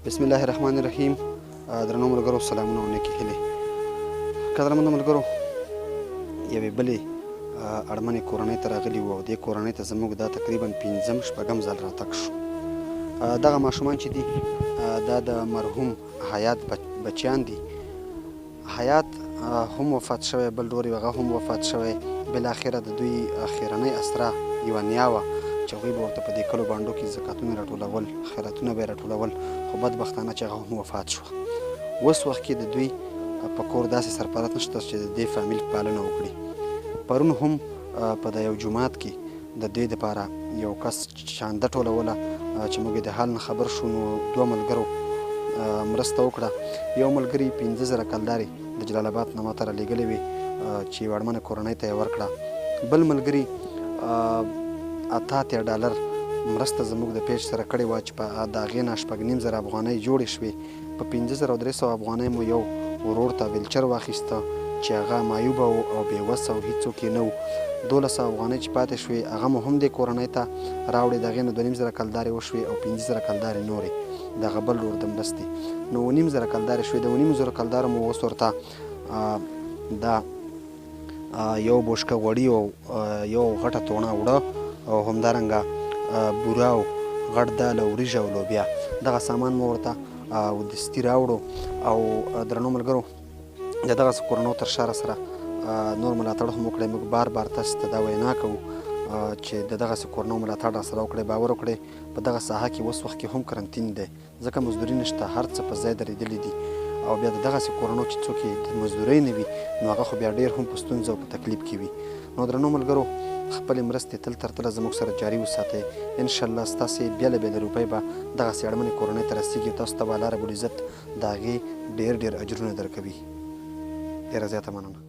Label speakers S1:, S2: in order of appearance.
S1: بسم الله الرحمن الرحیم. درنو ملګرو سلامونه او نیکې هیلې. قدرمنو ملګرو، یوې بلې اړمنې کورنۍ ته راغلي وو او دې کورنۍ ته زموږ دا تقریبا 5-6 ځل راتګ شو. دغه ماشومان چې دي دا د مرحوم حیات بچیان دي. حیات هم وفات شوی، بل ډور یې هغه هم وفات شوی. بالاخره د دوی اخرنۍ اسره یوه نیا وه چې هغوی به ورته په دې کلو بانډو کې زکاتونه راټولول، خیراتونه به یې راټولول، خو بدبختانه چې هغه هم وفات شوه. اوس وخت کې د دوی په کور داسې سرپرست نشته چې د دې فامیل پالنه وکړي. پرون هم په د یو جومات کې د دې دپاره یو کس چانده ټولوله چې موږ د حال نه خبر شو، نو 2 ملګرو مرسته وکړه. یو ملګري 15,000 کلدارې د جلال آباد نه ماته رالیږلې وې چې یوه اړمنه کورنۍ ته یې ورکړه. بل ملګري $88 مرسته زموږ د پیج سره کړې وه چې په د هغې نه 6,500 افغانۍ جوړې شوې. په 15,300 افغانۍ مو یو ورور ته ویلچر واخیسته چې هغه معیوبه و او بېوسه و، هېڅوک یې نه و. 1200 افغانۍ چې پاتې شوې هغه مو هم دې کورنۍ ته راوړې. د هغې نه 2,500 کلدارې وشوې او 5,000 کلدارې نورې دغه بل ورور د مرستې، نو 9,500 کلدارې شوې. د 9,500 کلدارو مو اوس ورته دا یو بوشکه غوړي او یو غټه توڼه اوړه او همدارنګه بوره او غټ دال او وریژه او لوبیا، دغه سامان مو ورته دستي راوړو. او درنو ملګرو، د دغسې کورنیو تر شا سره نور ملاتړ هم وکړئ. موږ بار بار تاسو ته دا وینا کوو چې د دغسې کورنیو ملاتړ راسره وکړئ. باور وکړئ په دغه ساحه کې اوس وخت کې هم کرنتین دی، ځکه مزدوري نشته، هر څه په ځای درېدلي دي. او بیا د دغسې کورنیو چې څوک یې د مزدورۍ نه وي، نو هغه خو بیا ډېر هم په ستونزه او په تکلیف کې وي. نو درنو ملګرو، خپلې مرستې تل تر تله زموږ سره جاري وساتئ. انشاءالله ستاسې بېله بېله روپۍ به دغسې اړمنې کورنۍ ته رسېږي. تاسو ته به الله رب العزت د هغې ډېر ډېر اجرونه درکوي. ډېره زیاته مننه.